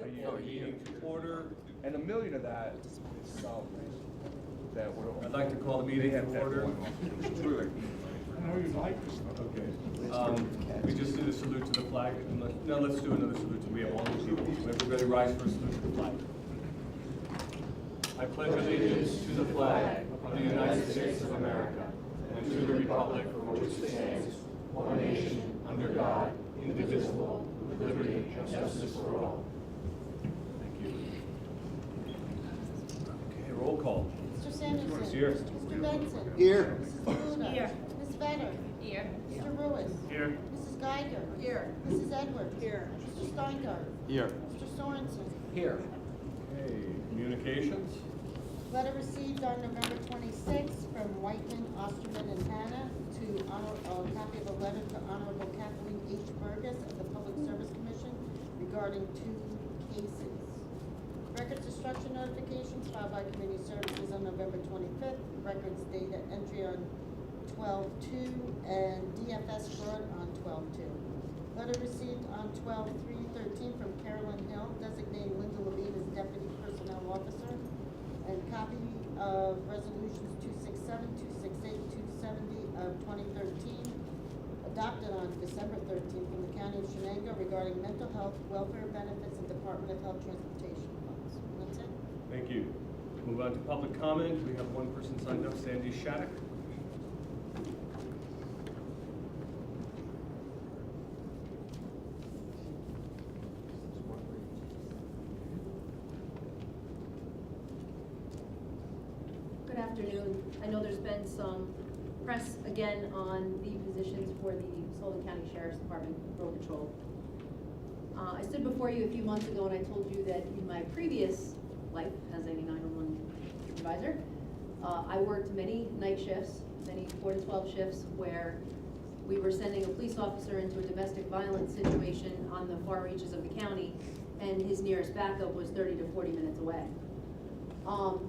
a meeting to order, and $1 million of that is solid waste. I'd like to call the meeting to order. I know you like this stuff. Okay. We just did a salute to the flag. No, let's do another salute. We have all the people. Everybody rise for a salute to the flag. I pledge allegiance to the flag of the United States of America and to the republic for which it stands, one nation, under God, indivisible, with liberty and justice for all. Thank you. Okay, roll call. Mr. Sanderson. Here. Mr. Benson. Here. Mrs. Luna. Here. Ms. Vedder. Here. Mr. Lewis. Here. Mrs. Geiger. Here. Mrs. Edwards. Here. Mr. Steingart. Here. Mr. Sorensen. Here. Okay, communications. Letter received on November 26th from Whiteman, Osterman, and Hannah to a copy of a letter to Honorable Kathleen H. Burgess of the Public Service Commission regarding 2 cases. Records destruction notifications filed by Community Services on November 25th. Records data entry on 12/2 and DFS fraud on 12/2. Letter received on 12/3/13 from Carolyn Hill designating Linda Levine as Deputy Personnel Officer, and copy of resolutions 267, 268, 270 of 2013 adopted on December 13th from the County of Shenango regarding mental health, welfare benefits, and Department of Health transportation funds. And that's it. Thank you. Move on to public comment. We have one person signed up, Sandy Shattuck. Good afternoon. I know there's been some press again on the positions for the Sullivan County Sheriff's Department Road Patrol. I stood before you a few months ago and I told you that in my previous life as a 911 supervisor, I worked many night shifts, many 4 to 12 shifts, where we were sending a police officer into a domestic violence situation on the far reaches of the county, and his nearest backup was 30 to 40 minutes away.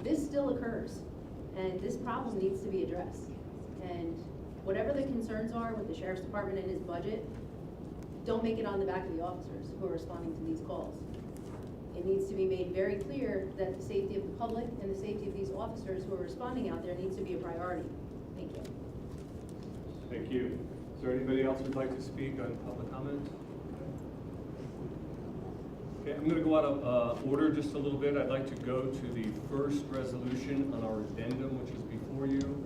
This still occurs, and this problem needs to be addressed. And whatever the concerns are with the Sheriff's Department and his budget, don't make it on the back of the officers who are responding to these calls. It needs to be made very clear that the safety of the public and the safety of these officers who are responding out there needs to be a priority. Thank you. Thank you. Is there anybody else who'd like to speak on public comment? Okay, I'm going to go out of order just a little bit. I'd like to go to the first resolution on our addendum, which is before you,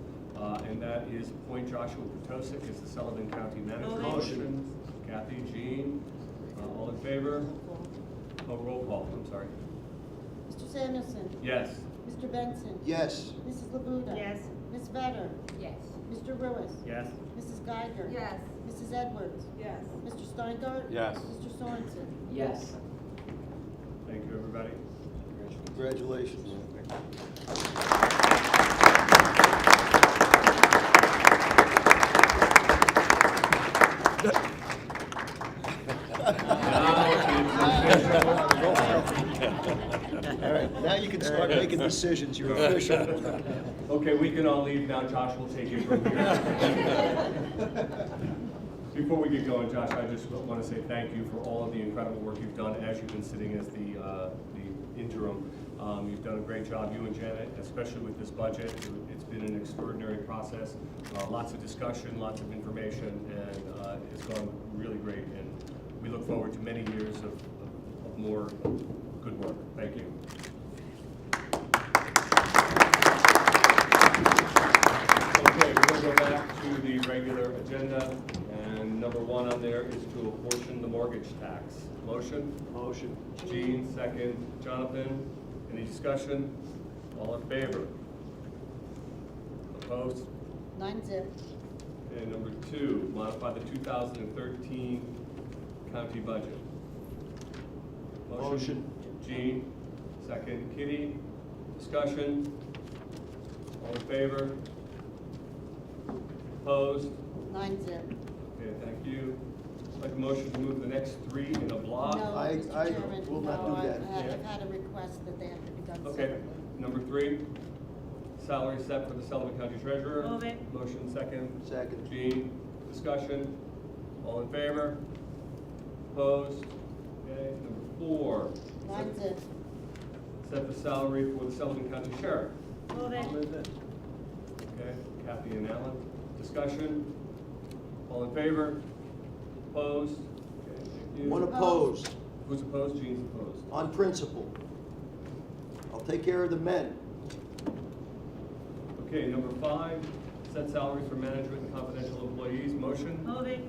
and that is appoint Joshua Potosik as the Sullivan County Manager. Motion. Kathy, Jean, all in favor? Oh, roll call, I'm sorry. Mr. Sanderson. Yes. Mr. Benson. Yes. Mrs. Labuda. Yes. Ms. Vedder. Yes. Mr. Lewis. Yes. Mrs. Geiger. Yes. Mrs. Edwards. Yes. Mr. Steingart. Yes. Mr. Sorensen. Yes. Thank you, everybody. Congratulations. All right, now you can start making decisions. You're official. Okay, we can all leave now. Josh will take it from here. Before we get going, Josh, I just want to say thank you for all of the incredible work you've done as you've been sitting as the interim. You've done a great job, you and Janet, especially with this budget. It's been an extraordinary process. Lots of discussion, lots of information, and it's gone really great. And we look forward to many years of more good work. Thank you. Okay, we're going to go back to the regular agenda, and number 1 on there is to apportion the mortgage tax. Motion? Motion. Jean, second. Jonathan, any discussion? All in favor? Opposed? 9-0. And number 2, modify the 2013 county budget. Motion. Jean, second. Kitty, discussion? All in favor? Opposed? 9-0. Okay, thank you. I'd like a motion to move the next 3 in a block. No, I Mr. Chairman, will not no, do that. I've had a request that they have to be done Okay, separately. number 3, salary set for the Sullivan County Treasurer. Move it. Motion second. Second. Jean, discussion, all in favor? Opposed? Okay, number 4, Mine's it. Set the salary for the Sullivan County Sheriff. Move it. Okay, Kathy and Alan. Discussion? All in favor? Opposed? Okay, thank you. One opposed, Who's opposed? Gene's opposed. on principle. I'll take care of the men. Okay, number 5, set salaries for management and confidential employees. Motion? Move it.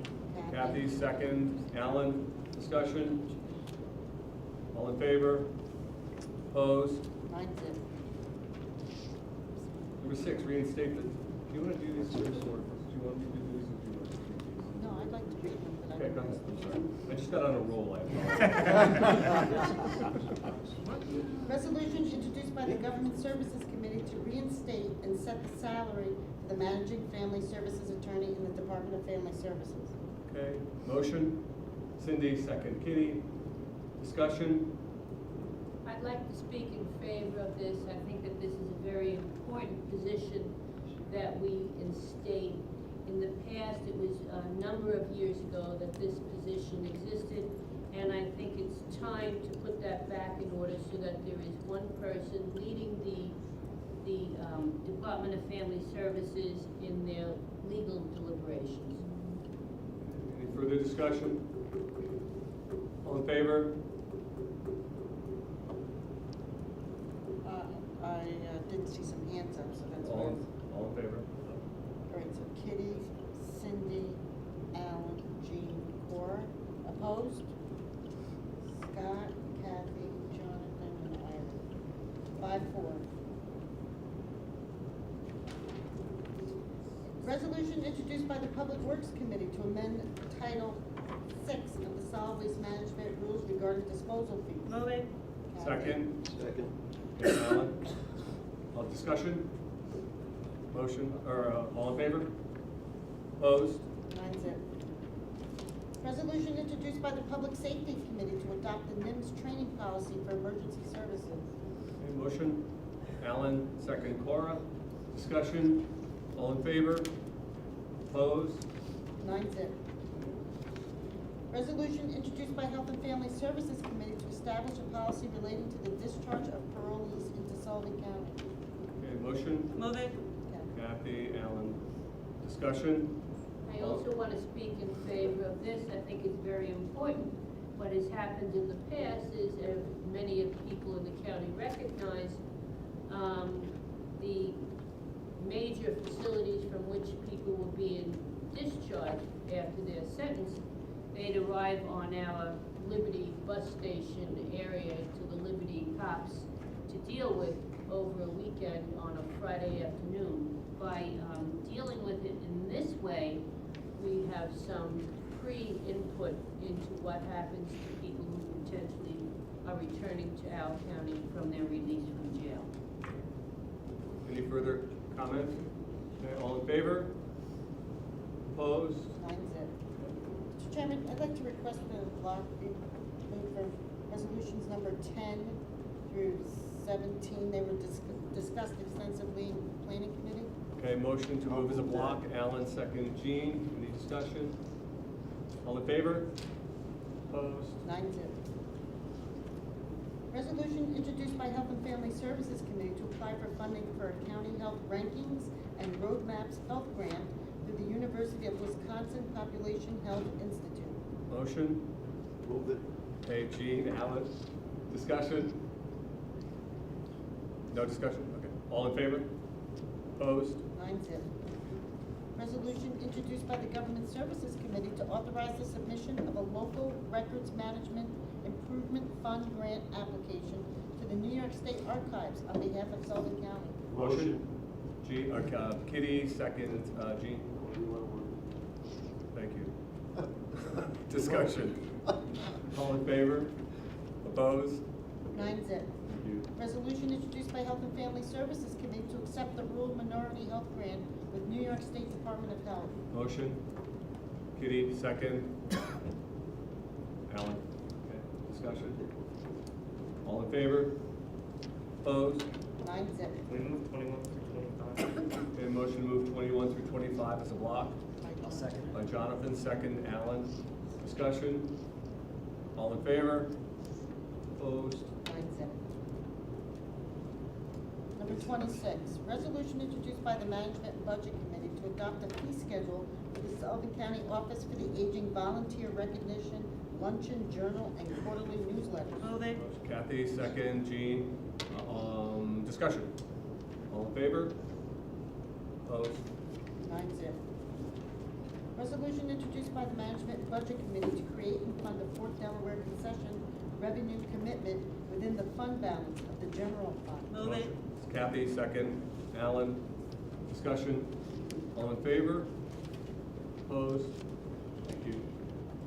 Kathy, second. Alan, discussion? All in favor? Opposed? Mine's it. Number 6, reinstate the, do you want to do these first, or do you want me to do these, or do you want to do these? No, I'd like to read them, but I Okay, don't. go ahead, I'm sorry. I just got on a roll, I apologize. Resolution introduced by the Government Services Committee to reinstate and set the salary for the Managing Family Services Attorney in the Department of Family Services. Okay, motion, Cindy, second, Kitty. Discussion? I'd like to speak in favor of this. I think that this is a very important position that we instate. In the past, it was a number of years ago that this position existed, and I think it's time to put that back in order so that there is one person leading the Department of Family Services in their legal deliberations. Any further discussion? All in favor? I didn't see some hands up, so that's why. All in favor? All right, so Kitty, Cindy, Alan, Jean, Cora. Opposed? Scott, Kathy, Jonathan, and Ira. 5-4. Resolution introduced by the Public Works Committee to amend Title 6 of the Solid Waste Management Rules regarding disposal fees. Move it. Kathy. Second, Second. okay, Alan. All discussion? Motion, or, all in favor? Opposed? Mine's it. Resolution introduced by the Public Safety Committee to adopt the NIMS training policy for emergency services. Okay, motion, Alan, second, Cora. Discussion? All in favor? Opposed? Mine's it. Resolution introduced by Health and Family Services Committee to establish a policy relating to the discharge of parolees into Sullivan County. Okay, motion, Move it. Kathy, Alan. Discussion? I also want to speak in favor of this. I think it's very important. What has happened in the past is, as many of the people in the county recognize, the major facilities from which people were being discharged after their sentence, they'd arrive on our Liberty bus station area to the Liberty cops to deal with over a weekend on a Friday afternoon. By dealing with it in this way, we have some pre-input into what happens to people who potentially are returning to our county from their release from jail. Any further comments? Okay, all in favor? Opposed? Mine's it. Mr. Chairman, I'd like to request the block be moved for resolutions number 10 through 17. They were discussed extensively in planning committee. Okay, motion to move as a block, Alan, second, Jean. Any discussion? All in favor? Opposed? Mine's it. Resolution introduced by Health and Family Services Committee to apply for funding for a county health rankings and roadmaps health grant through the University of Wisconsin Population Health Institute. Motion? Move it. Okay, Jean, Alan. Discussion? No discussion? Okay. All in favor? Opposed? Mine's it. Resolution introduced by the Government Services Committee to authorize the submission of a local records management improvement fund grant application to the New York State Archives on behalf of Sullivan County. Motion? Jean, Kitty, second, Jean. Thank you. Discussion? All in favor? Opposed? Mine's it. Thank you. Resolution introduced by Health and Family Services Committee to accept the Rural Minority Health Grant with New York State Department of Health. Motion? Kitty, second. Alan. Okay, discussion? All in favor? Opposed? Mine's it. We move 21 through 25. Okay, motion to move 21 through 25 as a block I'll second. by Jonathan, second, Alan. Discussion? All in favor? Opposed? 9-0. Number 26, resolution introduced by the Management and Budget Committee to adopt a fee schedule for the Sullivan County Office for the Aging Volunteer Recognition Luncheon, Journal, and Quarterly Newsletters. Motion Kathy, second. Jean. Discussion. All in favor? Opposed? 9-0. Resolution introduced by the Management and Budget Committee to create and fund the Fort Delaware concession revenue commitment within the fund balance of the general fund. Motion. Kathy, second. Alan. Discussion. All in favor? Opposed? Thank you.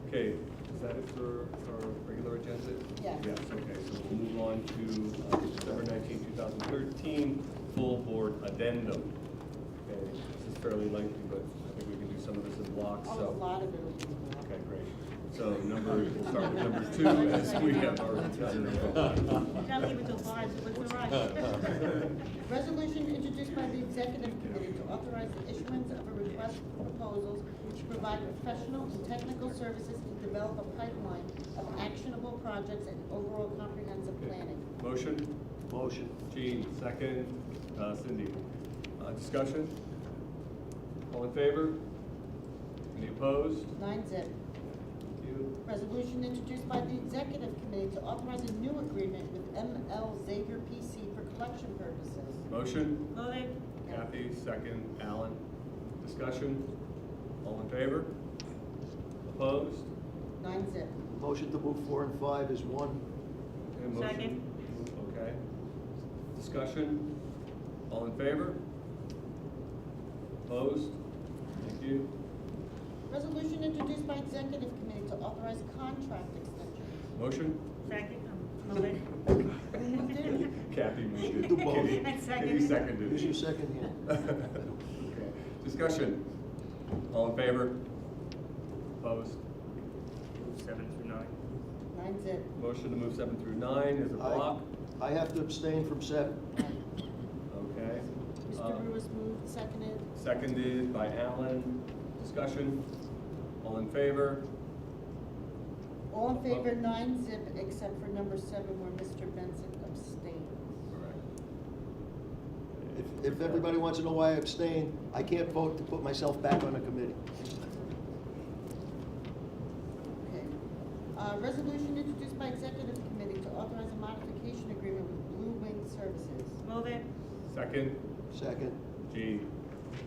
Okay, is that it for our regular agenda? Yes. Yes, okay, so we'll move on to December 19, 2013, full board addendum. Okay, this is fairly lengthy, but I think we can do some of this in blocks, Oh, so. a lot of it will be. Okay, great. So we'll start with number 2, as we have already done. Gotta leave it till 5, so it's all right. Resolution introduced by the Executive Committee to authorize the issuance of a request for proposals to provide professional and technical services to develop a pipeline of actionable projects and overall comprehensive planning. Motion? Motion. Jean, second. Cindy. Discussion? All in favor? Any opposed? 9-0. Thank you. Resolution introduced by the Executive Committee to authorize a new agreement with ML Xavier PC for collection purposes. Motion? Kathy, second. Alan. Discussion? All in favor? Opposed? 9-0. Motion to move 4 and 5 is one. Okay, motion. Okay. Discussion? All in favor? Opposed? Thank you. Resolution introduced by Executive Committee to authorize contract extensions. Motion? Kathy moved it. Do both. Kitty seconded. Here's your second hand. Okay. Discussion? All in favor? Opposed? 7 through 9. 9-0. Motion to move 7 through 9 is a block. I have to abstain from 7. Okay. Mr. Lewis moved, seconded. Seconded by Alan. Discussion? All in favor? All in favor, 9-0, except for number 7 where Mr. Benson abstained. Correct. If everybody wants to know why I abstain, I can't vote to put myself back on a committee. Okay. Resolution introduced by Executive Committee to authorize a modification agreement with Blue Wing Services. Second? Second. Jean.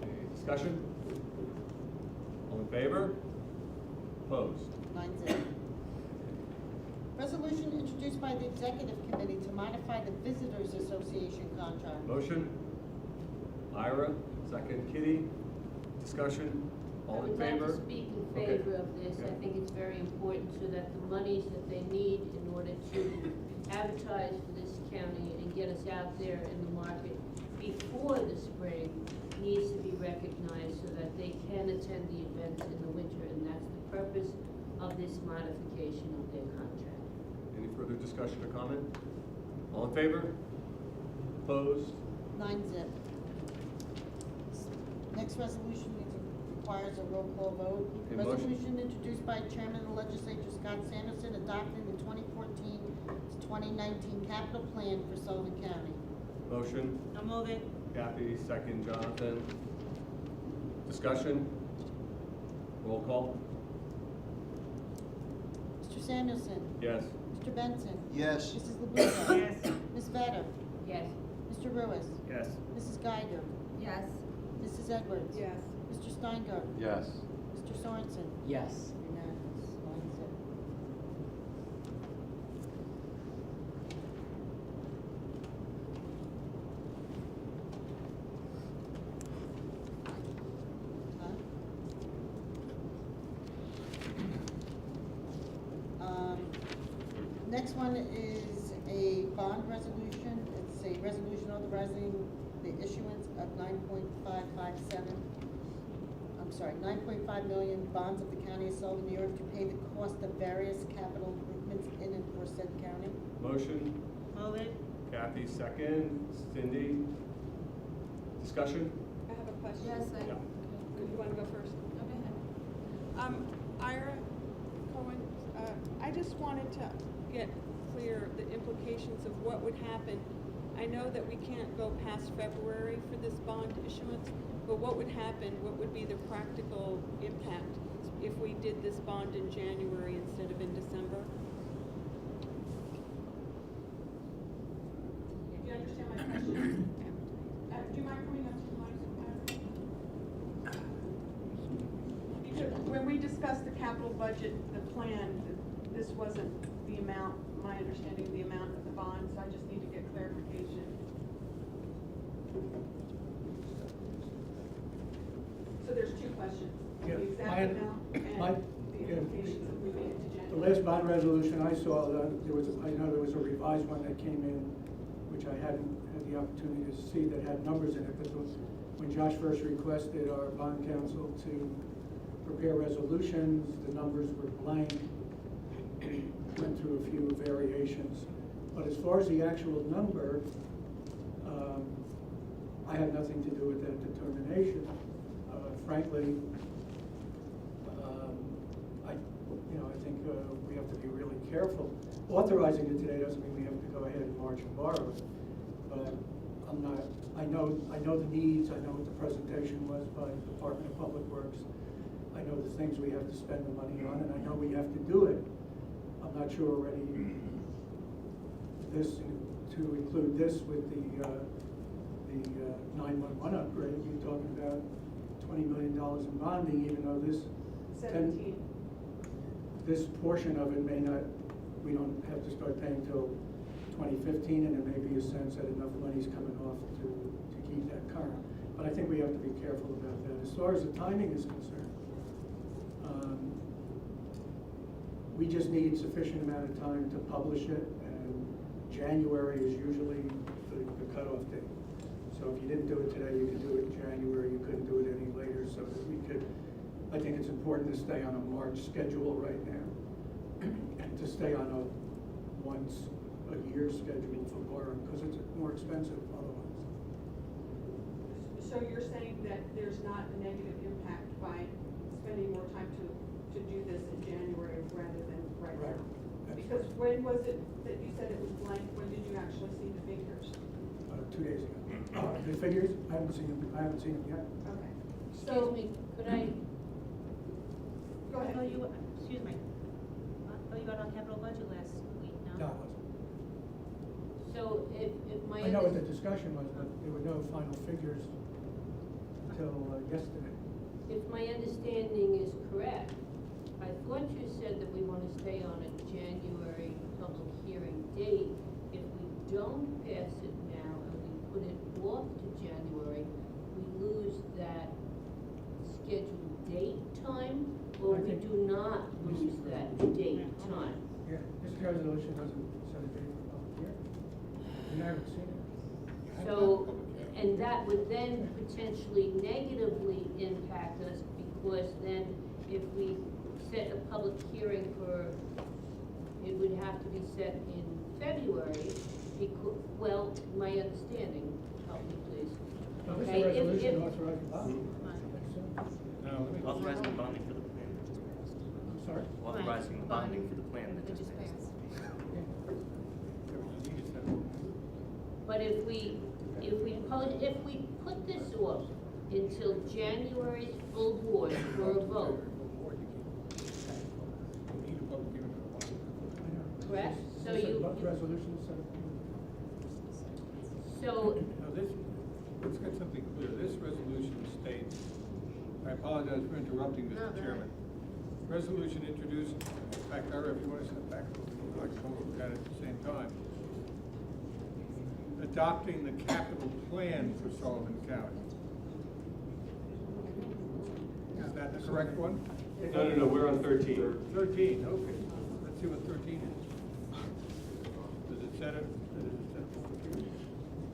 Any discussion? All in favor? Opposed? 9-0. Resolution introduced by the Executive Committee to modify the Visitors Association contract. Motion? Ira, second. Kitty? Discussion? All in I would like favor? to speak in Okay. favor of this. Okay. I think it's very important so that the monies that they need in order to advertise for this county and get us out there in the market before the spring needs to be recognized so that they can attend the events in the winter, and that's the purpose of this modification of their contract. Any further discussion or comment? All in favor? Opposed? 9-0. Next resolution requires a roll call vote. Okay, motion. Resolution introduced by Chairman of the Legislature Scott Sanderson adopting the 2014 to 2019 capital plan for Sullivan County. Motion? I'll move it. Kathy, second. Jonathan. Discussion? Roll call? Mr. Samuelson. Yes. Mr. Benson. Yes. Mrs. LaBrutta. Yes. Ms. Vedder. Yes. Mr. Lewis. Yes. Mrs. Geiger. Yes. Mrs. Edwards. Yes. Mr. Steingart. Yes. Mr. Sorensen. Yes. Unanimous. 9-0. Next one is a bond resolution. It's a resolution authorizing the issuance of 9.5 million bonds of the County of Sullivan, New York to pay the cost of various capital improvements in and for said county. Motion? Move it. Kathy, second. Cindy? Discussion? I have a question. Yes, Yeah. You want to go first? Go ahead. Ira Cohen, I I just wanted to get clear the implications of what would happen. I know that we can't go past February for this bond issuance, but what would happen, what would be the practical impact if we did this bond in January instead of in December? Do you understand my question? Do you mind coming up to the mic? Because when we discussed the capital budget, the plan, this wasn't the amount, my understanding of the amount of the bond, so I just need to get clarification. So there's two questions, Yeah, the exact amount and the implications of moving it to The January. last bond resolution I saw, I know there was a revised one that came in, which I hadn't had the opportunity to see, that had numbers in it, but when Josh first requested our bond counsel to prepare resolutions, the numbers were blank. We went through a few variations, but as far as the actual number, I had nothing to do with that determination. Frankly, I think we have to be really careful. Authorizing it today doesn't mean we have to go ahead and march and borrow it. But I know the needs, I know what the presentation was by the Department of Public Works. I know the things we have to spend the money on, and I know we have to do it. I'm not sure already to include this with the 911 upgrade. You're talking about $20 million in bonding, even though this 17. This portion of it may not, we don't have to start paying till 2015, and there may be a sense that enough money's coming off to keep that current. But I think we have to be careful about that. As far as the timing is concerned, we just need sufficient amount of time to publish it, and January is usually the cutoff date. So if you didn't do it today, you could do it in January. You couldn't do it any later, so that we could. I think it's important to stay on a March schedule right now, and to stay on a once a year schedule for borrowing, because it's more expensive otherwise. So you're saying that there's not a negative impact by spending more time to do this in January rather than right now? That's Because when was it that you said it was blank? When did you actually see the figures? 2 days ago. The figures, I haven't seen them yet. Okay. Excuse me, could I, Go ahead. Excuse me. You got on capital budget last week, no? No, it wasn't. so if my. I know what the discussion was, but there were no final figures until yesterday. If my understanding is correct, I thought you said that we want to stay on a January public hearing date. If we don't pass it now and we put it off to January, we lose that scheduled date time, or we do not lose that date time? Yeah, this resolution doesn't set a date for public hearing. You haven't seen it. So, and that would then potentially negatively impact us, because then if we set a public hearing for, it would have to be set in February, because, well, my understanding, help me please. No, this Okay, is a resolution if- authorizing bonding. Authorizing the bonding for the plan that just passed. I'm sorry? Authorizing the bonding for the plan that just passed. But if we put this off until January's full board for a vote, correct? So This is you, what resolution is set. so, Now this, let's get something clear. This resolution states, I apologize for interrupting, Mr. Chairman. Resolution introduced, in fact, Ira, if you want to step back, I can look at it at the same time. Adopting the capital plan for Sullivan County. Is that the correct one? No, we're on 13. 13, okay. Let's see what 13 is. Does it set it?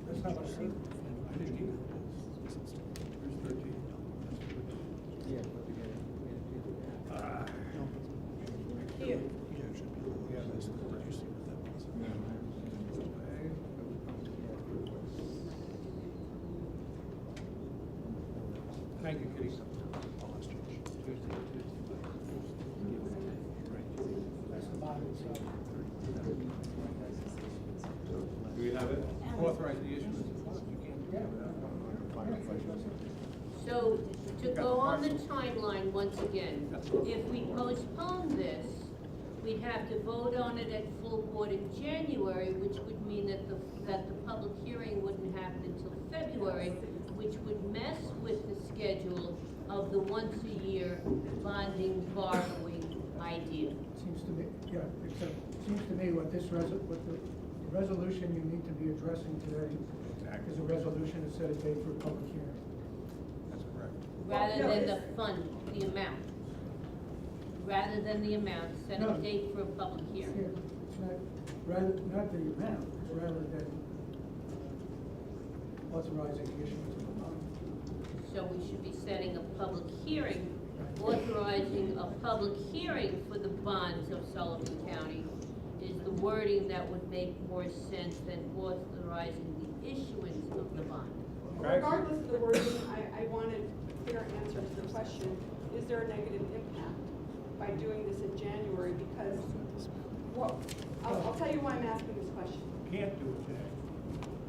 That's not what I said. I didn't either. Here's 13. Here. Yeah, that's correct. Thank you, Kitty. That's the bottom. Do we have it? Authorize the issuance of bonds, you can't do that without. So, to go on the timeline once again, if we postpone this, we'd have to vote on it at full board in January, which would mean that the public hearing wouldn't happen until February, which would mess with the schedule of the once-a-year bonding borrowing idea. Seems to me, yeah, except, seems to me what this what the resolution you need to be addressing today is a resolution to set a date for a public hearing. That's correct. Rather than the fund, the amount. Rather than the amount, set a No. date for a public Here, hearing. it's not the amount, it's rather than authorizing the issuance of a bond. So we should be setting a public hearing, authorizing a public hearing for the bonds of Sullivan County is the wording that would make more sense than authorizing the issuance of the bond. Regardless of the wording, I wanted a clear answer to the question, is there a negative impact by doing this in January? Because, well, I'll tell you why I'm asking this question. Can't do it today,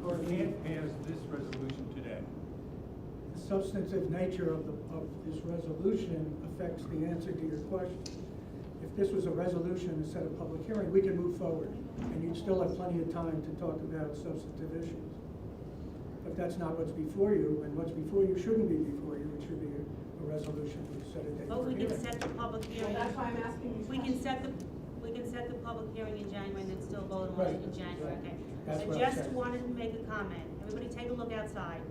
or can't pass this resolution today. The substantive nature of this resolution affects the answer to your question. If this was a resolution to set a public hearing, we could move forward, and you'd still have plenty of time to talk about substantive issues. But that's not what's before you, and what's before you shouldn't be before you. It should be a resolution to set a date. But for we a can hearing. set the public So hearing. that's why I'm asking these We questions. can set the public hearing in January and then still vote on Right. it in January, okay? That's I what I'm just saying. wanted to make a comment. Everybody take a look outside.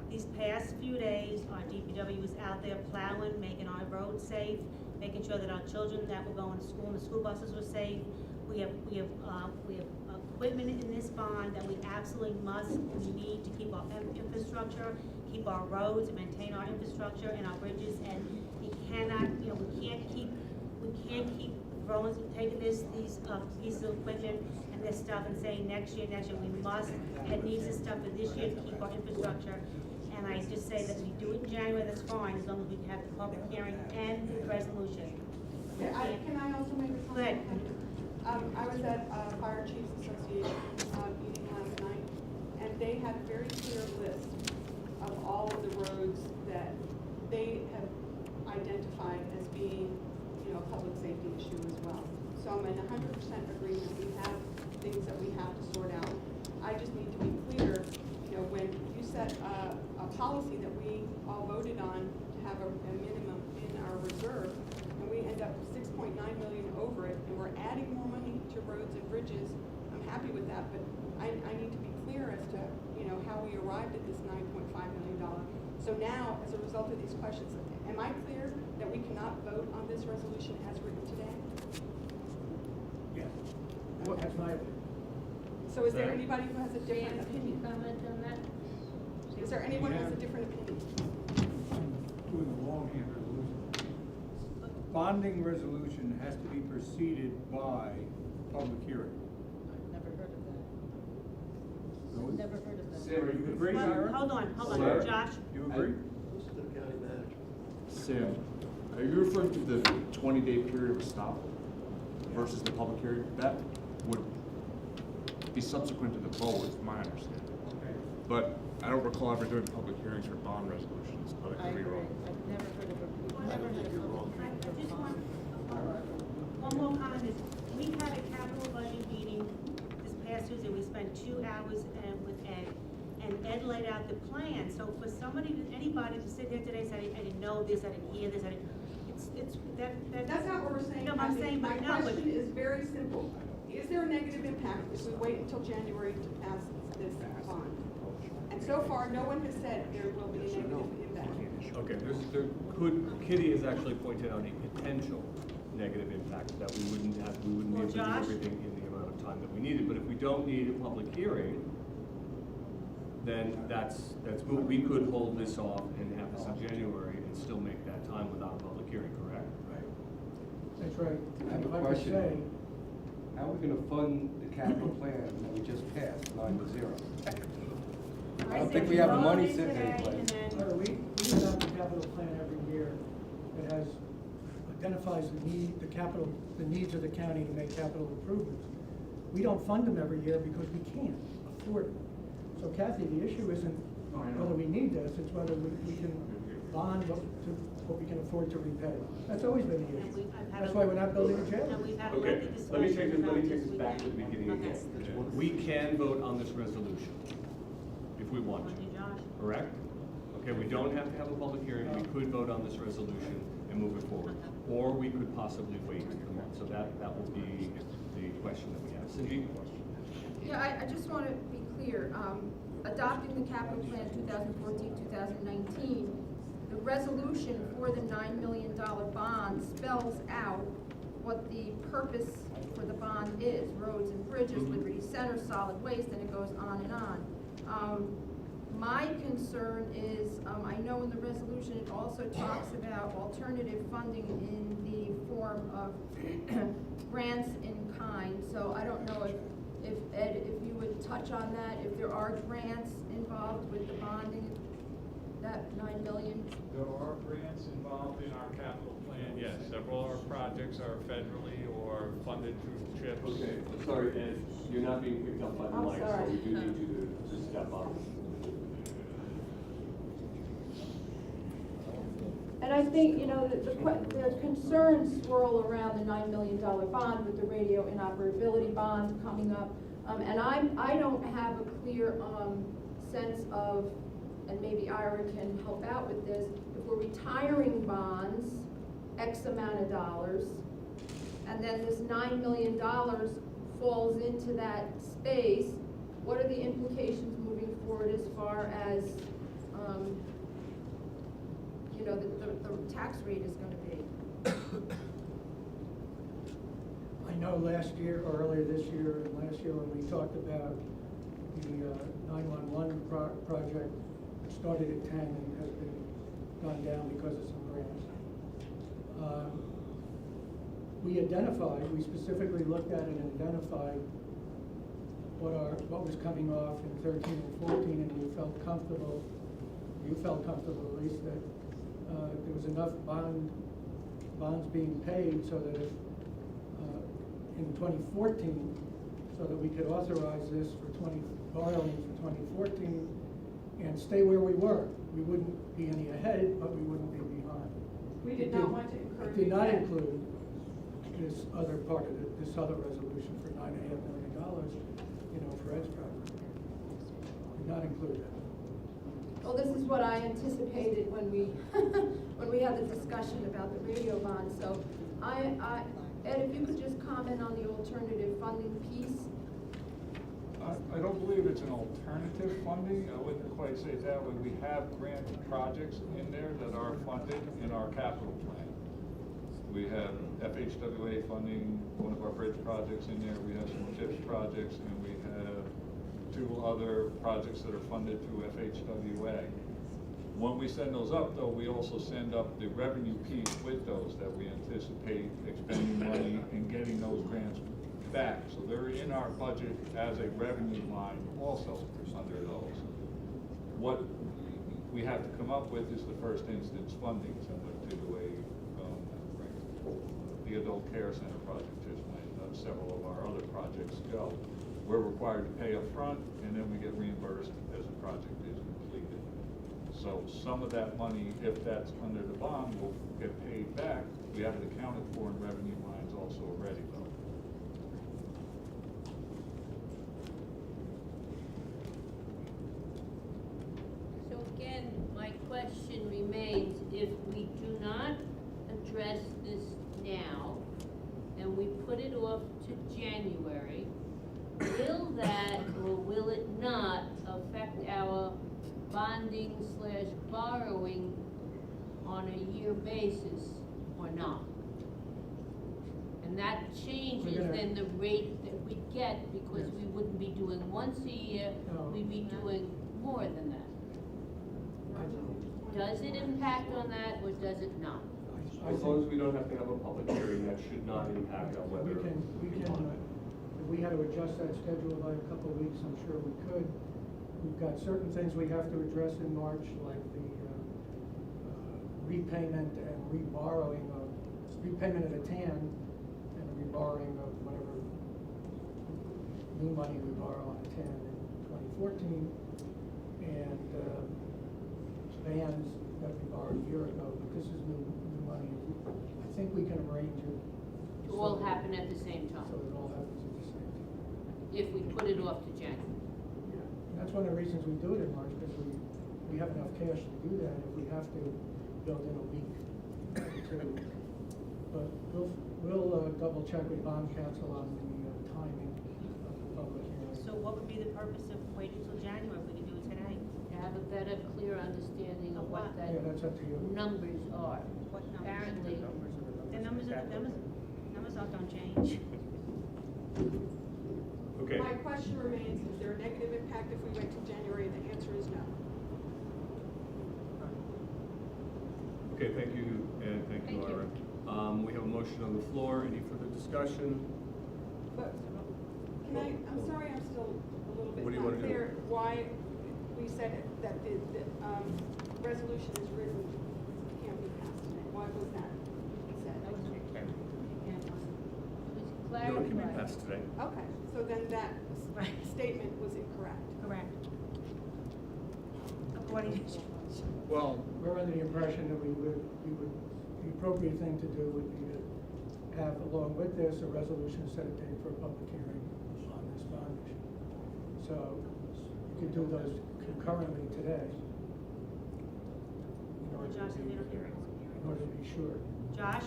These past few days, our DPW was out there plowing, making our roads safe, making sure that our children that were going to school and the school buses were safe. We have equipment in this bond that we absolutely we need to keep our infrastructure, keep our roads, and maintain our infrastructure and our bridges, and we cannot, we can't keep throwing, taking these pieces of equipment and this stuff and saying next year, we must, it needs this stuff for this year to keep our infrastructure. And I just say that we do it in January, that's fine, as long as we can have the public hearing and the resolution. Can I also make a comment? Go ahead. I was at Fire Chiefs Association meeting last night, and they had a very clear list of all of the roads that they have identified as being, a public safety issue as well. So I'm in 100% agreement. We have things that we have to sort out. I just need to be clear, when you set a policy that we all voted on to have a minimum in our reserve, and we end up 6.9 million over it, and we're adding more money to roads and bridges, I'm happy with that, but I need to be clear as to, how we arrived at this $9.5 million. So now, as a result of these questions, am I clear that we cannot vote on this resolution as written today? Yes. That's my opinion. So is there anybody who has a different Dan, can you opinion? comment on that? Is there anyone who has a different opinion? Doing a longhand resolution. Bonding resolution has to be preceded by public hearing. I've never heard of that. No? Never heard of that. Sarah, you agree, Well, Ira? hold on, Sarah, Josh. You agree? Listen to the county manager. Sam, are you referring to the 20-day period of stop versus the public hearing? That would be subsequent to the vote, is my understanding. Okay. But I don't recall ever doing public hearings for bond resolutions, but I I could be agree. wrong. I've never heard of a, never heard of a. I just want, one more comment is, we had a capital budget meeting this past Tuesday, we spent 2 hours with Ed, and Ed laid out the plan, so for anybody to sit here today and say, I didn't know this, I didn't hear this, I didn't, That's not what we're saying. No, I'm Kathy. saying, but no, My but- question is very simple. Is there a negative impact if we wait until January to pass this bond? And so far, no one has said there will be a negative impact. Okay, Kitty has actually pointed out a potential negative impact that we wouldn't be Well, able to do Josh? everything in the amount of time that we needed. But if we don't need a public hearing, then that's, we could hold this off and have this in January and still make that time without a public hearing, correct? Right. That's right. I have a If I could question. say, How are we gonna fund the capital plan that we just passed, 9-0? I don't think we have the money sitting anyplace. we adopt a capital plan every year that has a identifies the need, the needs of the county to make capital improvements. We don't fund them every year because we can't afford it. So Kathy, the issue isn't whether we need this, it's whether we can bond what we can afford to repay. That's always been the issue. That's why we're not building a jail. And we've had a Okay, lengthy let me discussion take about this this. back to the beginning Okay. again. We can vote on this resolution if we want On to, you, Josh. correct? Okay, we don't have to have a public hearing, we could vote on this resolution and move it forward. Or we could possibly wait a month, so that will be the question that we have. Cindy? Yeah, I just want to be clear, adopting the capital plan 2014-2019, the resolution for the $9 million bond spells out what the purpose for the bond is, roads and bridges, Liberty Center, solid waste, and it goes on and on. My concern is, I know in the resolution it also talks about alternative funding in the form of grants in kind, so I don't know if Ed, if you would touch on that, if there are grants involved with the bonding, that $9 million? There are grants involved in our capital plan, yes. Several of our projects are federally or funded through CHIPS. Okay, I'm sorry, Ed, you're not being picked up by the I'm mic, so sorry. we do need you to step up. And I think, you know, the concerns swirl around the $9 million bond with the radio inoperability bond coming up. And I don't have a clear sense of, and maybe Ira can help out with this, if we're retiring bonds, X amount of dollars, and then this $9 million falls into that space, what are the implications moving forward as far as, you know, the tax rate is going to be? I know last year, or earlier this year, and last year when we talked about the 911 project, it started at 10 and has been gone down because of some grants. We specifically looked at it and identified what was coming off in 13 and 14, and you felt comfortable at least that there was enough bonds being paid so that if, in 2014, so that we could authorize this for borrowing for 2014 and stay where we were. We wouldn't be any ahead, but we wouldn't be behind. We did not want to incur. It did not include this other part of this other resolution for $9.5 million, you know, for Ed's project. Did not include that. Well, this is what I anticipated when we, when we had the discussion about the radio bond. So Ed, if you could just comment on the alternative funding piece. I don't believe it's an alternative funding. I wouldn't quite say it that way. We have grant projects in there that are funded in our capital plan. We have FHWA funding one of our bridge projects in there. We have some CHIPS projects, and we have 2 other projects that are funded through FHWA. When we send those up, though, we also send up the revenue piece with those that we anticipate expending money and getting those grants back. So they're in our budget as a revenue line also under those. What we have to come up with is the first instance funding, similar to the way the adult care center project just went, several of our other projects go. We're required to pay up front, and then we get reimbursed as the project is completed. So some of that money, if that's under the bond, will get paid back. We have it accounted for in revenue lines also already, though. So again, my question remains, if we do not address this now, and we put it off to January, will that or will it not affect our bonding / borrowing on a year basis or not? And that changes then the rate that we get, because we wouldn't be doing once a year, we'd be doing more than that. Does it impact on that or does it not? As long as we don't have to have a public hearing, that should not impact on whether. If we had to adjust that schedule by a couple of weeks, I'm sure we could. We've got certain things we have to address in March, like the repayment and reborrowing of repayment of the TAN and the reborrowing of whatever new money we borrow on the TAN in 2014, and vans that we borrowed a year ago, but this is new money. I think we can arrange it. To all happen at the same time, So it all happens at the same time. if we put it off to January. Yeah, and that's one of the reasons we do it in March, because we have enough cash to do that. If we have to build in a week or two. But we'll double check with bond counsel on the timing of the public hearing. So what would be the purpose of waiting till January if we can do it today? To have a better, clear understanding of what that Yeah, that's up to you. numbers are. What numbers? Apparently, The numbers all don't change. Okay. My question remains, is there a negative impact if we wait till January? The answer is no. Okay, thank you, and thank you, Thank you. Laura. We have a motion on the floor. Any further discussion? But, I'm sorry, I'm still a little bit What do you not wanna do? clear why we said that the resolution is written, can't be passed today. Why was that said? please No, it can be clarify. passed today. Okay, so then that statement was incorrect. Correct. According to. Well, We're under the impression that the appropriate thing to do would be to have, along with this, a resolution set a date for a public hearing on this bond issue. So you could do those concurrently today. In order Josh, to if be- they don't hear it. in order to be sure. Josh?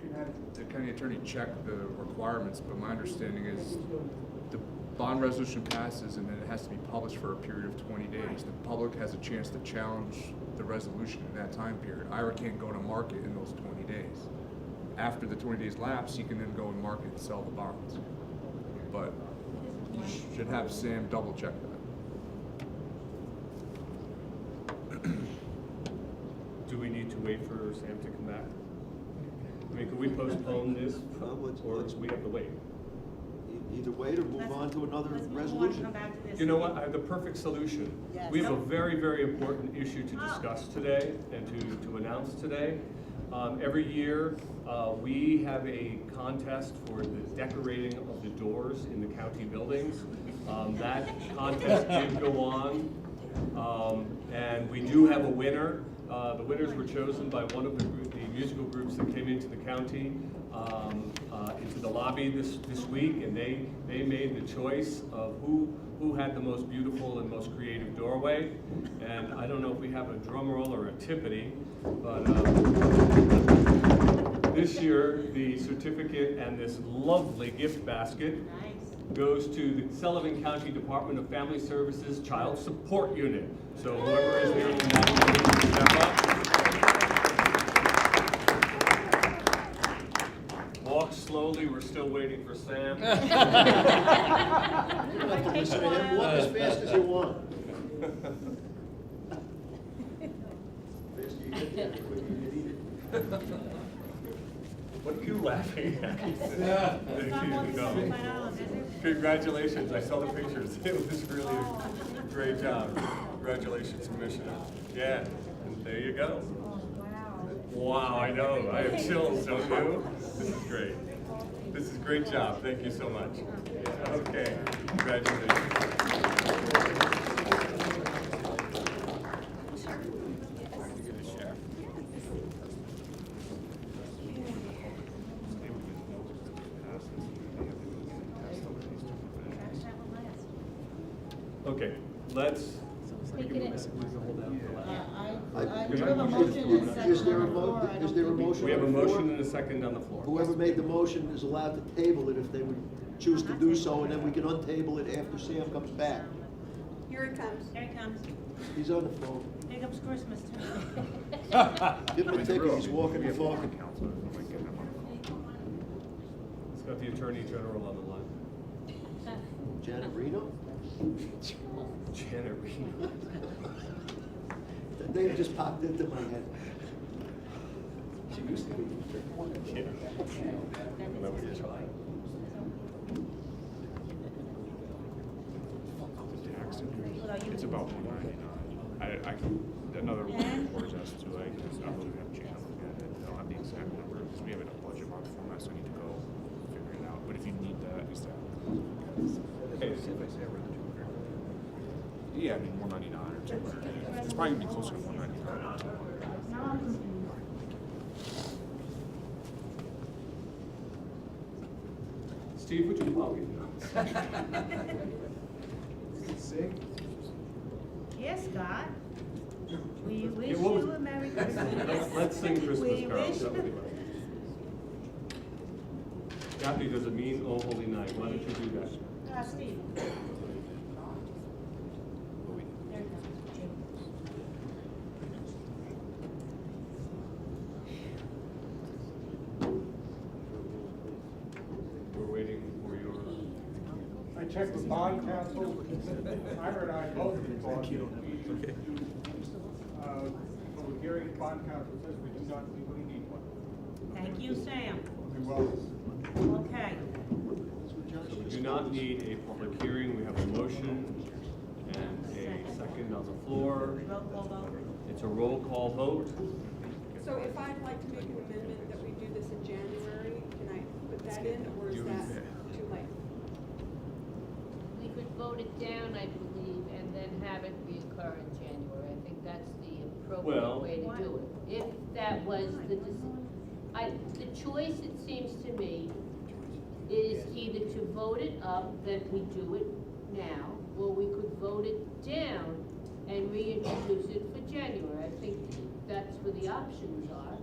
you can have the county attorney check the requirements, but my understanding is the bond resolution passes and then it has to be published for a period of 20 days. The public has a chance to challenge the resolution in that time period. IRA can't go to market in those 20 days. After the 20 days lapse, he can then go and market and sell the bonds. But you should have Sam double check that. Do we need to wait for Sam to come back? I mean, could we postpone this, or do we have to wait? Either wait or move on to another Let's move on, resolution. come back to this. You know what, I have the perfect solution. Yes. We have a very, very important issue to discuss today and to announce today. Every year, we have a contest for the decorating of the doors in the county buildings. That contest did go on, and we do have a winner. The winners were chosen by one of the musical groups that came into the county, into the lobby this week, and they made the choice of who had the most beautiful and most creative doorway. And I don't know if we have a drum roll or a tippity, but this year the certificate and this lovely gift basket goes to the Sullivan County Department of Family Services Child Support Unit. So whoever is there from that unit, step up. Walk slowly, we're still waiting for Sam. You don't have to listen to him, walk as fast as you want. Faster you get there, the quicker you can eat it. What are you laughing at? Yeah. No. Congratulations, I saw the pictures. It was really a great job. Congratulations, Commissioner. Yeah, and there you go. Wow, I know, I have chills, don't you? This is great. This is a great job, thank you so much. Okay, congratulations. Okay, let's. Take it in. I do have a motion and a second Is there a on the floor. I is don't there a think we- motion? We have a on the floor? motion and a second on the floor. Whoever made the motion is allowed to table it if they would choose to do so, and then we can untable it after Sam comes back. Here it comes. Here it comes. He's on the phone. Here comes Christmas too. Give him a ticket, he's walking the phone. It's got the Attorney General on the line. Janet Reno? Janet Reno. That name just popped into my head. She used to be. Yeah. When I was a child. It's about 199. I can, another report as to, I don't have a chance to look at it. I don't have the exact number. because we have it in a budget month format, so I need to go figure it out. But if you need that, just that. Yeah, I mean, 199 or 200. It's probably gonna be closer to 199. Steve, would you call me? Yes, Scott. We wish Yeah, what was- you a Merry Christmas. Let's sing Christmas We carols. wish- That would be nice. Kathy, does it mean Oh Holy Night? Why don't you do that? Steve. We're waiting for your. I checked with bond counsel, Ira and I both thought we public hearing, bond counsel says we do not legally need one. Thank you, Sam. You're welcome. Okay. So we do not need a public hearing. We have a motion and a second on the floor. Roll call vote. It's a roll call vote. So if I'd like to make an amendment that we do this in January, can I put that in, or is that too late? We could vote it down, I believe, and then have it reoccur in January. I think that's the Well- appropriate way to do it. If that was the, the choice, it seems to me, is either to vote it up, that we do it now, or we could vote it down and reintroduce it for January. I think that's where the options are.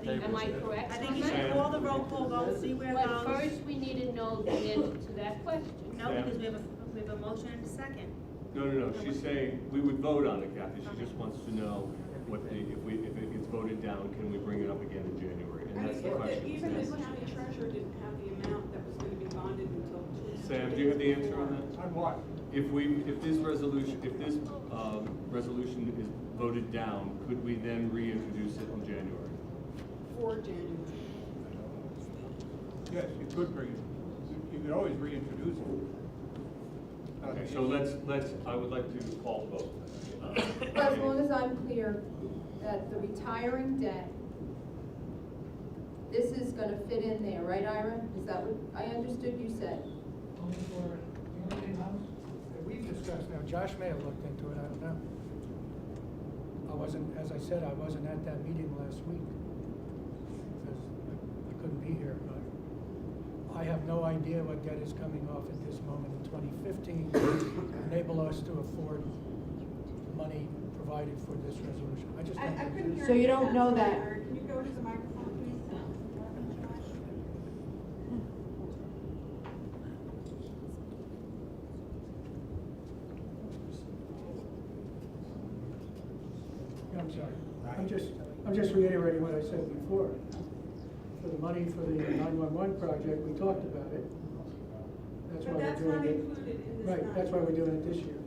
Am I correct? I think you on should that? call the roll call vote, see where it But goes. first, we need to know the answer to that question. No, because we have a motion and a second. No. She's saying we would vote on it, Kathy. She just wants to know what the, if it gets voted down, can we bring it up again in January? And that's the question. Even the county treasurer didn't have the amount that was gonna be bonded until Tuesday. Sam, do you have the answer on that? On what? If this resolution is voted down, could we then reintroduce it in January? For January. Yes, you could bring it, you could always reintroduce it. Okay, so I would like to call the vote. As long as I'm clear that the retiring debt, this is gonna fit in there, right, Ira? Is that what I understood you said? Only for anything else that we've discussed now, Josh may have looked into it, I don't know. I wasn't, as I said, I wasn't at that meeting last week, because I couldn't be here, but I have no idea what debt is coming off at this moment in 2015 to enable us to afford money provided for this resolution. I just I don't couldn't know. hear. So you don't know that? Sorry, can you go to the microphone, please? I'm sorry. I'm just reiterating what I said before. For the money for the 911 project, we talked about it. That's why But that's we're not doing it. included in this. Right, that's why we're doing it this year.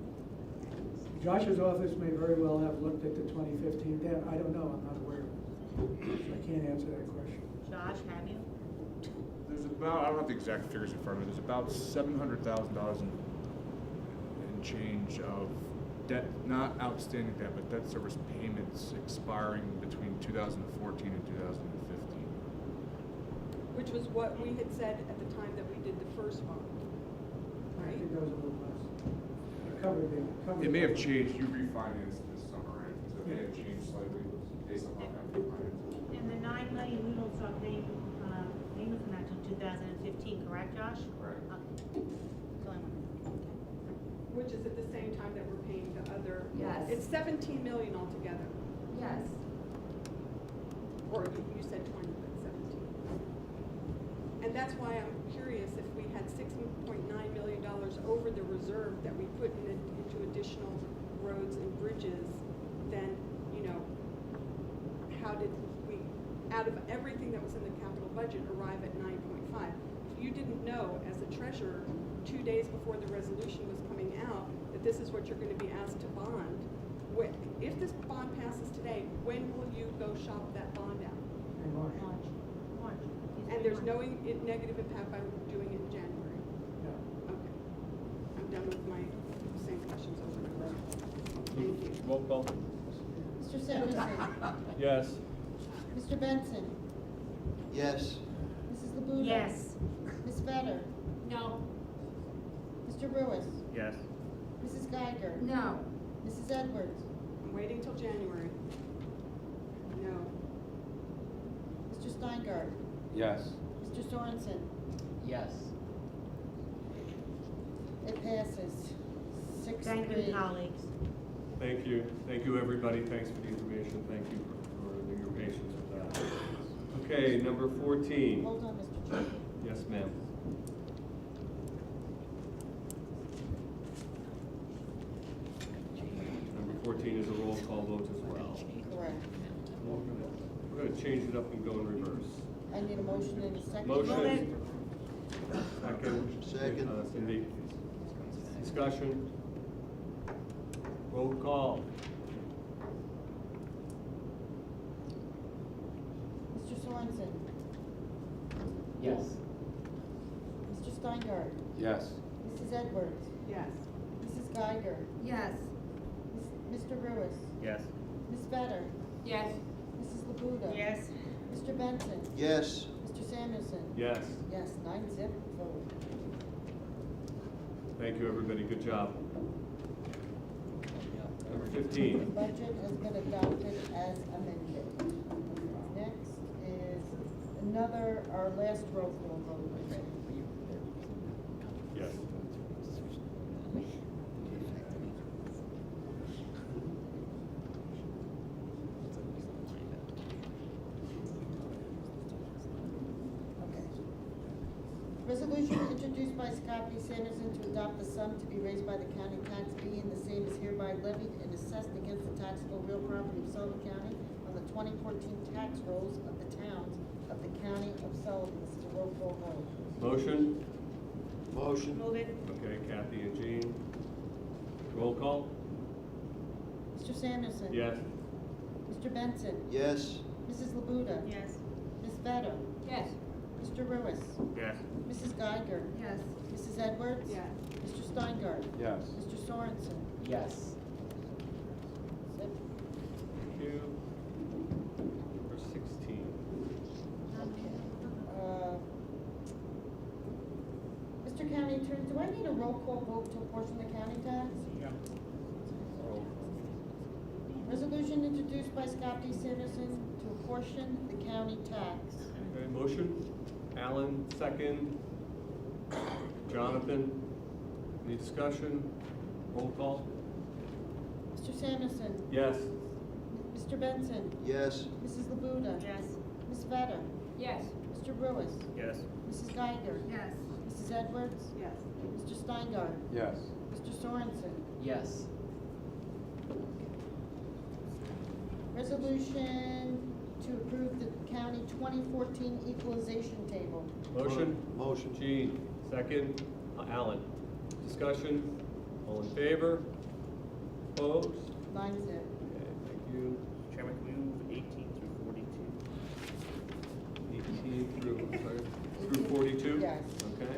Josh's office may very well have looked at the 2015 debt. I don't know, I'm not aware of it. So I can't answer that question. Josh, have you? There's about, I don't have the exact figures in front of me, there's about $700,000 in change of debt, not outstanding debt, but debt service payments expiring between 2014 and 2015. Which was what we had said at the time that we did the first one, I right? think that was a little less. It covered the. It may have changed, you refinanced this summer, right? So it may have changed slightly based on how that refinanced. And the 9 million, we don't start paying, payments on that until 2015, correct, Josh? Correct. Okay. That's all I wanted. Which is at the same time that we're paying the other. Yes. It's 17 million altogether, Yes. or you said 20, but 17. And that's why I'm curious if we had $6.9 million over the reserve that we put into additional roads and bridges, then, how did we, out of everything that was in the capital budget, arrive at 9.5? If you didn't know, as a treasurer, 2 days before the resolution was coming out, that this is what you're gonna be asked to bond, if this bond passes today, when will you go shop that bond out? In March. March. And there's no negative impact by doing it in January? No. Okay. I'm done with my same questions over and over. Thank you. Roll call. Mr. Simonson? Yes. Mr. Benson? Yes. Mrs. Labuda? Yes. Ms. Vedder? No. Mr. Ruiz? Yes. Mrs. Geiger? No. Mrs. Edwards? I'm waiting till January. No. Mr. Steingart? Yes. Mr. Sorensen? Yes. It passes. 6-3. Thank you, colleagues. Thank you, everybody, thanks for the information, thank you for your patience with that. Okay, number 14. Hold on, Mr. Chairman. Yes, ma'am. Number 14 is a roll call vote as well. Correct. We're gonna change it up and go in reverse. I need a motion in a second. Motion. Second. Second. Cindy. Discussion. Roll call. Mr. Sorensen? Yes. Mr. Steingart? Yes. Mrs. Edwards? Yes. Mrs. Geiger? Yes. Mr. Ruiz? Yes. Ms. Vedder? Yes. Mrs. Labuda? Yes. Mr. Benson? Yes. Mr. Samuelson? Yes. Yes, 9-0 vote. Thank you, everybody, good job. Number The 15. budget has been adopted as amended. Next is our last roll call vote. Yes. Okay. Resolution introduced by Scott B. Sanderson to adopt the sum to be raised by the county tax being the same as hereby levied and assessed against the taxable real property of Sullivan County on the 2014 tax rolls of the towns of the county of Sullivan. This is a roll call vote. Motion? Motion. Move it. Okay, Kathy and Jean. Roll call? Mr. Samuelson? Yes. Mr. Benson? Yes. Mrs. Labuda? Yes. Ms. Vedder? Yes. Mr. Ruiz? Yes. Mrs. Geiger? Yes. Mrs. Edwards? Yes. Mr. Steingart? Yes. Mr. Sorensen? Yes. That's it. Thank you. Number 16. Okay. Mr. County Attorney, do I need a roll call vote to apportion the county tax? Resolution introduced by Scott D. Sanderson to apportion the county tax. Okay, motion? Alan, second. Jonathan? Any discussion? Roll call? Mr. Samuelson? Yes. Mr. Benson? Yes. Mrs. Labuda? Yes. Ms. Vedder? Yes. Mr. Ruiz? Yes. Mrs. Geiger? Yes. Mrs. Edwards? Yes. Mr. Steingart? Yes. Mr. Sorensen? Yes. Resolution to approve the county 2014 equalization table. Motion? Motion. Jean, second. Alan. Discussion? All in favor? Opposed? 9-0. Okay, thank you. Chairman, can we move 18 through 18 through, I'm sorry, through 42? Yes. Okay.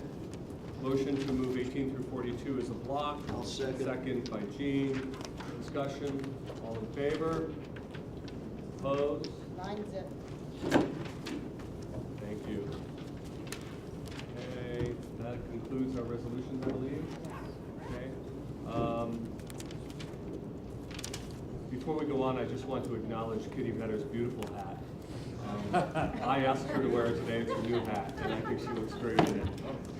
Motion to move 18 through 42 is a block. I'll second. Second by Jean. Discussion? All in favor? Opposed? 9-0. Thank you. Okay, that concludes our resolutions, I believe. Okay. Before we go on, I just want to acknowledge Kitty Vedder's beautiful hat. I asked her to wear it today, it's a new hat, and I think she looks great in it.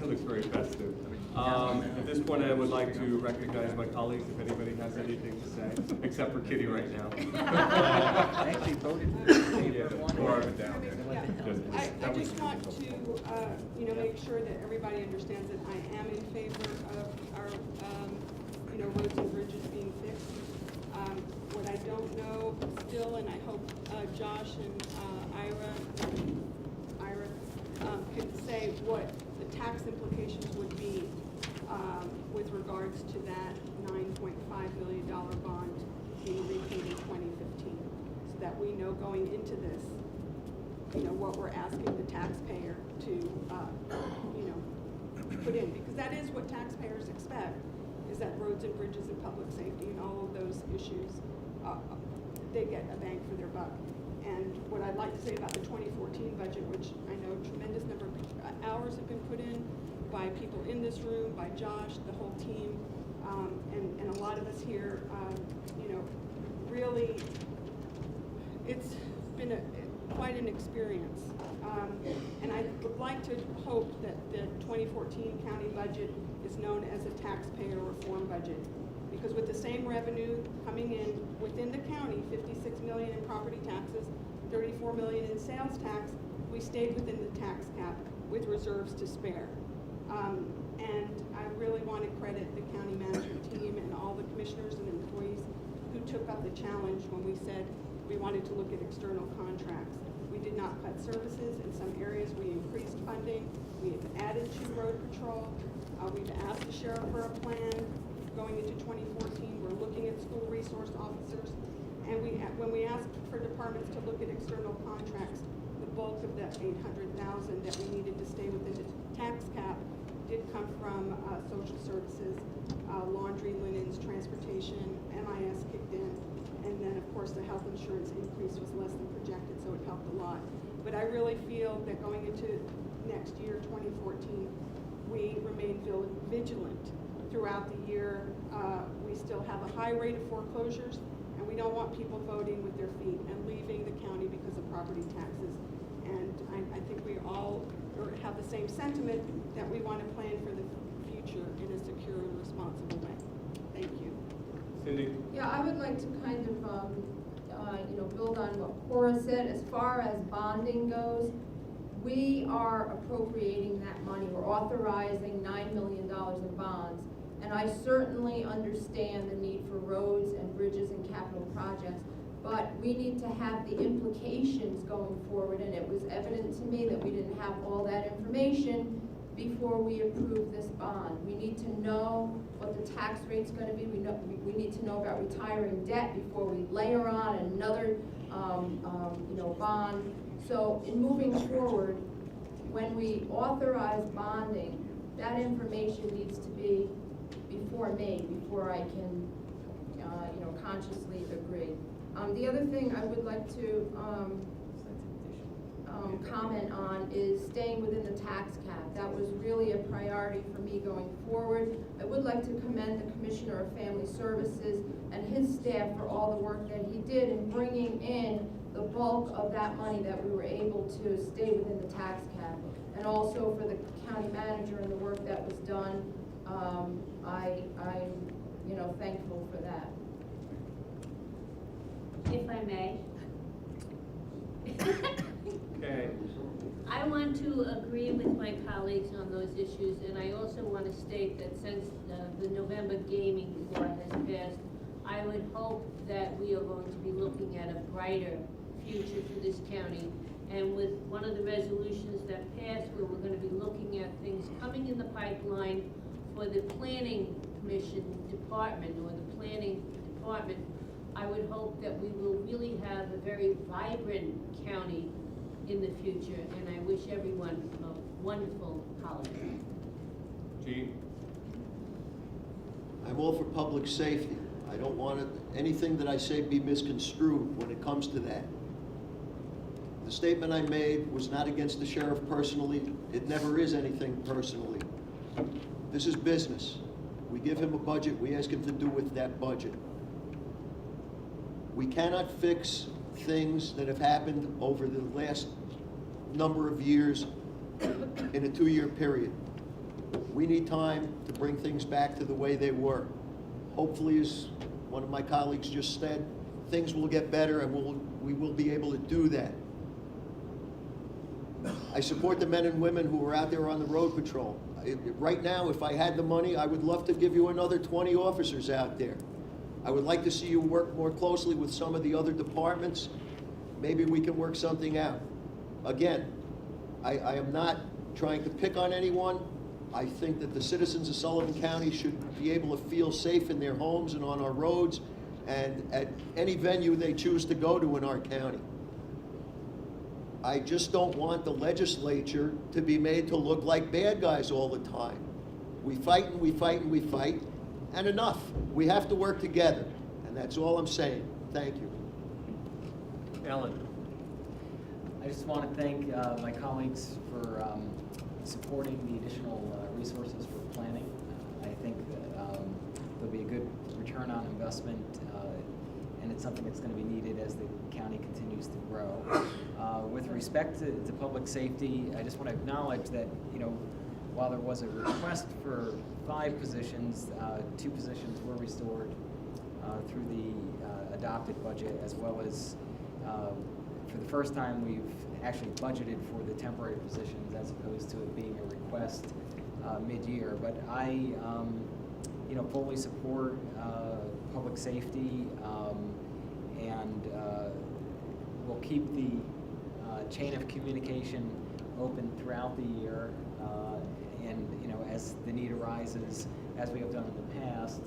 It looks very festive. At this point, I would like to recognize my colleagues, if anybody has anything to say, except for Kitty right now. I actually voted for Or- down there. I just want to, make sure that everybody understands that I am in favor of our, roads and bridges being fixed. What I don't know still, and I hope Josh and Ira can say what the tax implications would be with regards to that $9.5 million bond being repaid in 2015, so that we know going into this, what we're asking the taxpayer to, put in, because that is what taxpayers expect, is that roads and bridges and public safety and all of those issues, they get a bang for their buck. And what I'd like to say about the 2014 budget, which I know a tremendous number of hours have been put in by people in this room, by Josh, the whole team, and a lot of us here, really, it's been quite an experience. And I would like to hope that the 2014 county budget is known as a taxpayer reform budget. Because with the same revenue coming in within the county, 56 million in property taxes, 34 million in sales tax, we stayed within the tax cap with reserves to spare. And I really want to credit the county management team and all the commissioners and employees who took up the challenge when we said we wanted to look at external contracts. We did not cut services. In some areas, we increased funding. We have added to road patrol. We've asked the sheriff for a plan going into 2014. We're looking at school resource officers. And when we asked for departments to look at external contracts, the bulk of that $800,000 that we needed to stay within the tax cap did come from social services, laundry, linens, transportation, MIS kicked in, and then of course the health insurance increase was less than projected, so it helped a lot. But I really feel that going into next year, 2014, we remain vigilant throughout the year. We still have a high rate of foreclosures, and we don't want people voting with their feet and leaving the county because of property taxes. And I think we all have the same sentiment that we want to plan for the future in a secure and responsible way. Thank you. Cindy? Yeah, I would like to kind of, build on what Cora said. As far as bonding goes, we are appropriating that money. We're authorizing $9 million in bonds. And I certainly understand the need for roads and bridges and capital projects, but we need to have the implications going forward, and it was evident to me that we didn't have all that information before we approved this bond. We need to know what the tax rate's gonna be. We need to know about retiring debt before we layer on another, bond. So in moving forward, when we authorize bonding, that information needs to be before me, before I can, consciously agree. The other thing I would like to comment on is staying within the tax cap. That was really a priority for me going forward. I would like to commend the Commissioner of Family Services and his staff for all the work that he did in bringing in the bulk of that money that we were able to stay within the tax cap. And also for the county manager and the work that was done. I'm thankful for that. If I may. Okay. I want to agree with my colleagues on those issues, and I also want to state that since the November gaming law has passed, I would hope that we are going to be looking at a brighter future for this county. And with one of the resolutions that passed, where we're going to be looking at things coming in the pipeline for the planning commission department, or the planning department, I would hope that we will really have a very vibrant county in the future, and I wish everyone a wonderful holiday. Gene? I'm all for public safety. I don't want anything that I say be misconstrued when it comes to that. The statement I made was not against the sheriff personally. It never is anything personally. This is business. We give him a budget, we ask him to do with that budget. We cannot fix things that have happened over the last number of years in a 2-year period. We need time to bring things back to the way they were. Hopefully, as one of my colleagues just said, things will get better and we will be able to do that. I support the men and women who are out there on the road patrol. Right now, if I had the money, I would love to give you another 20 officers out there. I would like to see you work more closely with some of the other departments. Maybe we can work something out. Again, I am not trying to pick on anyone. I think that the citizens of Sullivan County should be able to feel safe in their homes and on our roads and at any venue they choose to go to in our county. I just don't want the legislature to be made to look like bad guys all the time. We fight and we fight and we fight, and enough. We have to work together, and that's all I'm saying. Thank you. Ellen? I just want to thank my colleagues for supporting the additional resources for planning. I think that there'll be a good return on investment, and it's something that's going to be needed as the county continues to grow. With respect to public safety, I just want to acknowledge that, while there was a request for 5 positions, 2 positions were restored through the adopted budget, as well as for the first time we've actually budgeted for the temporary positions as opposed to it being a request mid-year. But I fully support public safety, and we'll keep the chain of communication open throughout the year, and as the need arises, as we have done in the past,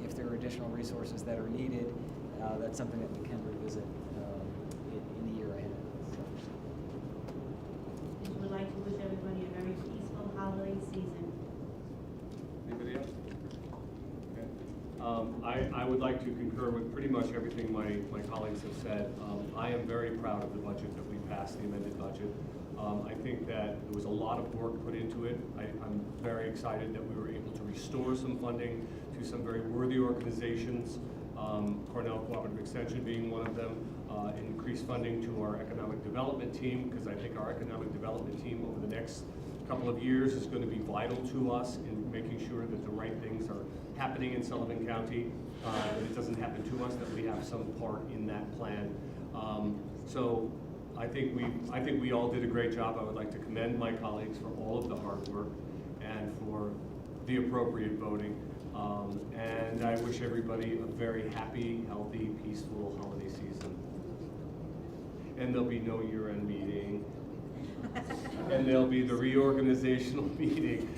if there are additional resources that are needed, that's something that we can revisit in the year ahead. So. We would like to wish everybody a very peaceful holiday season. Anybody else? Okay. I would like to concur with pretty much everything my colleagues have said. I am very proud of the budget that we passed, the amended budget. I think that there was a lot of work put into it. I'm very excited that we were able to restore some funding to some very worthy organizations, Cornell Cooperative Extension being one of them, increased funding to our economic development team, because I think our economic development team over the next couple of years is going to be vital to us in making sure that the right things are happening in Sullivan County, that it doesn't happen to us, that we have some part in that plan. So I think we all did a great job. I would like to commend my colleagues for all of the hard work and for the appropriate voting. And I wish everybody a very happy, healthy, peaceful holiday season. And there'll be no year-end meeting. And there'll be the reorganizational meeting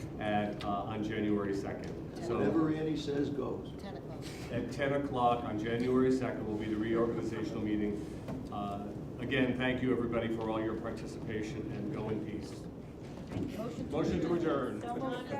on January 2nd. So Whatever Annie says goes. 10 o'clock. at 10 o'clock on January 2nd will be the reorganizational meeting. Again, thank you everybody for all your participation, and go in peace. Motion to adjourn. So moved.